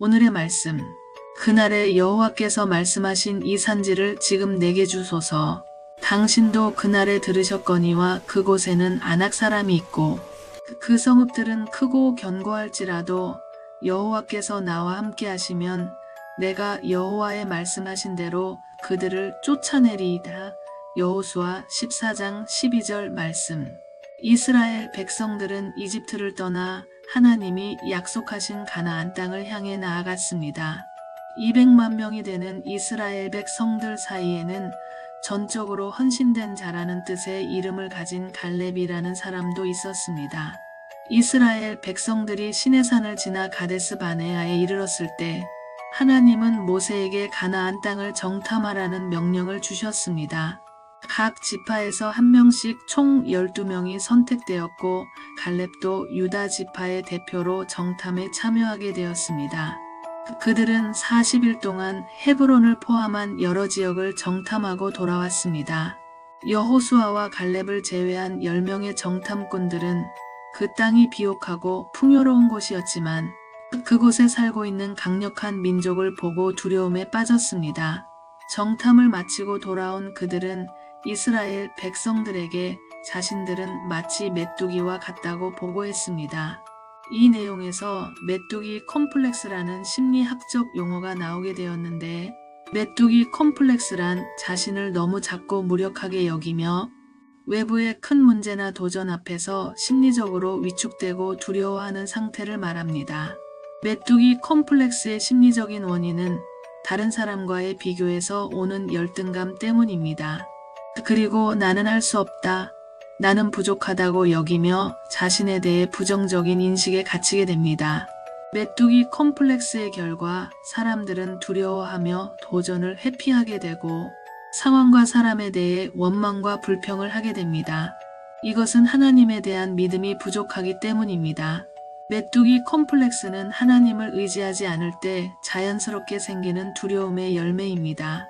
오늘의 말씀. 그날에 여호와께서 말씀하신 이 산지를 지금 내게 주소서. 당신도 그날에 들으셨거니와 그곳에는 아낙 사람이 있고 그 성읍들은 크고 견고할지라도 여호와께서 나와 함께 하시면 내가 여호와의 말씀하신 대로 그들을 쫓아내리이다. 여호수아 14장 12절 말씀. 이스라엘 백성들은 이집트를 떠나 하나님이 약속하신 가나안 땅을 향해 나아갔습니다. 200만 명이 되는 이스라엘 백성들 사이에는 전적으로 헌신된 자라는 뜻의 이름을 가진 갈렙이라는 사람도 있었습니다. 이스라엘 백성들이 시내산을 지나 가데스 바네아에 이르렀을 때 하나님은 모세에게 가나안 땅을 정탐하라는 명령을 주셨습니다. 각 지파에서 한 명씩 총 12명이 선택되었고 갈렙도 유다 지파의 대표로 정탐에 참여하게 되었습니다. 그들은 40일 동안 헤브론을 포함한 여러 지역을 정탐하고 돌아왔습니다. 여호수아와 갈렙을 제외한 10명의 정탐꾼들은 그 땅이 비옥하고 풍요로운 곳이었지만 그곳에 살고 있는 강력한 민족을 보고 두려움에 빠졌습니다. 정탐을 마치고 돌아온 그들은 이스라엘 백성들에게 자신들은 마치 메뚜기와 같다고 보고했습니다. 이 내용에서 메뚜기 컴플렉스라는 심리학적 용어가 나오게 되었는데 메뚜기 컴플렉스란 자신을 너무 작고 무력하게 여기며 외부의 큰 문제나 도전 앞에서 심리적으로 위축되고 두려워하는 상태를 말합니다. 메뚜기 컴플렉스의 심리적인 원인은 다른 사람과의 비교에서 오는 열등감 때문입니다. 그리고 나는 할 수 없다. 나는 부족하다고 여기며 자신에 대해 부정적인 인식에 갇히게 됩니다. 메뚜기 컴플렉스의 결과 사람들은 두려워하며 도전을 회피하게 되고 상황과 사람에 대해 원망과 불평을 하게 됩니다. 이것은 하나님에 대한 믿음이 부족하기 때문입니다. 메뚜기 컴플렉스는 하나님을 의지하지 않을 때 자연스럽게 생기는 두려움의 열매입니다.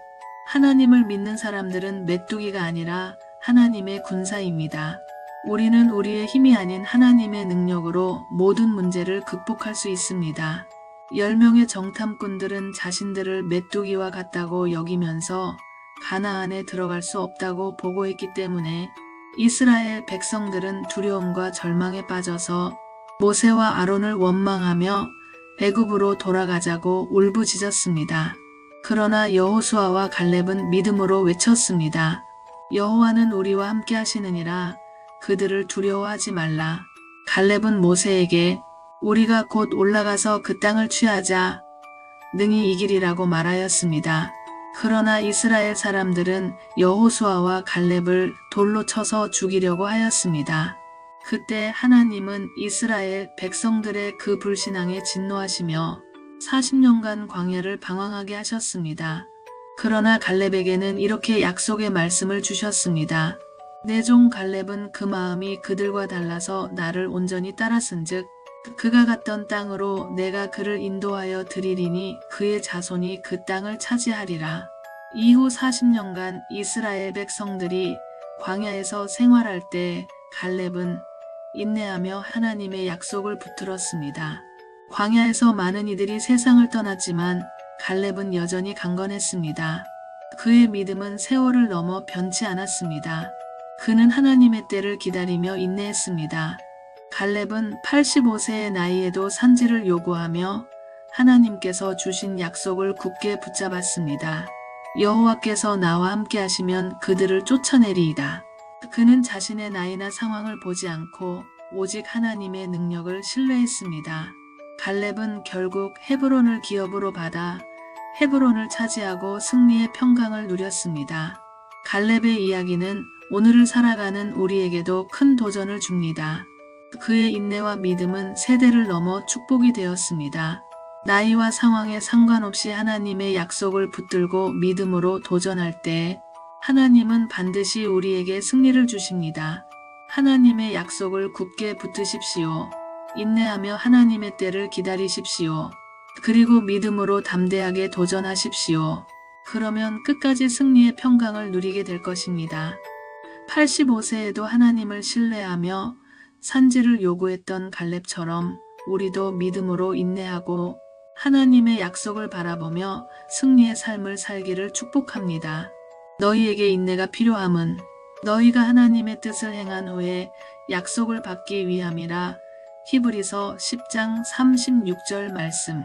하나님을 믿는 사람들은 메뚜기가 아니라 하나님의 군사입니다. 우리는 우리의 힘이 아닌 하나님의 능력으로 모든 문제를 극복할 수 있습니다. 10명의 정탐꾼들은 자신들을 메뚜기와 같다고 여기면서 가나안에 들어갈 수 없다고 보고했기 때문에 이스라엘 백성들은 두려움과 절망에 빠져서 모세와 아론을 원망하며 애굽으로 돌아가자고 울부짖었습니다. 그러나 여호수아와 갈렙은 믿음으로 외쳤습니다. 여호와는 우리와 함께 하시느니라. 그들을 두려워하지 말라. 갈렙은 모세에게 우리가 곧 올라가서 그 땅을 취하자. 능히 이기리라고 말하였습니다. 그러나 이스라엘 사람들은 여호수아와 갈렙을 돌로 쳐서 죽이려고 하였습니다. 그때 하나님은 이스라엘 백성들의 그 불신앙에 진노하시며 40년간 광야를 방황하게 하셨습니다. 그러나 갈렙에게는 이렇게 약속의 말씀을 주셨습니다. 내 종 갈렙은 그 마음이 그들과 달라서 나를 온전히 따랐은즉 그가 갔던 땅으로 내가 그를 인도하여 드리리니 그의 자손이 그 땅을 차지하리라. 이후 40년간 이스라엘 백성들이 광야에서 생활할 때 갈렙은 인내하며 하나님의 약속을 붙들었습니다. 광야에서 많은 이들이 세상을 떠났지만 갈렙은 여전히 강건했습니다. 그의 믿음은 세월을 넘어 변치 않았습니다. 그는 하나님의 때를 기다리며 인내했습니다. 갈렙은 85세의 나이에도 산지를 요구하며 하나님께서 주신 약속을 굳게 붙잡았습니다. 여호와께서 나와 함께 하시면 그들을 쫓아내리이다. 그는 자신의 나이나 상황을 보지 않고 오직 하나님의 능력을 신뢰했습니다. 갈렙은 결국 헤브론을 기업으로 받아 헤브론을 차지하고 승리의 평강을 누렸습니다. 갈렙의 이야기는 오늘을 살아가는 우리에게도 큰 도전을 줍니다. 그의 인내와 믿음은 세대를 넘어 축복이 되었습니다. 나이와 상황에 상관없이 하나님의 약속을 붙들고 믿음으로 도전할 때 하나님은 반드시 우리에게 승리를 주십니다. 하나님의 약속을 굳게 붙드십시오. 인내하며 하나님의 때를 기다리십시오. 그리고 믿음으로 담대하게 도전하십시오. 그러면 끝까지 승리의 평강을 누리게 될 것입니다. 85세에도 하나님을 신뢰하며 산지를 요구했던 갈렙처럼 우리도 믿음으로 인내하고 하나님의 약속을 바라보며 승리의 삶을 살기를 축복합니다. 너희에게 인내가 필요함은 너희가 하나님의 뜻을 행한 후에 약속을 받기 위함이라. 히브리서 10장 36절 말씀.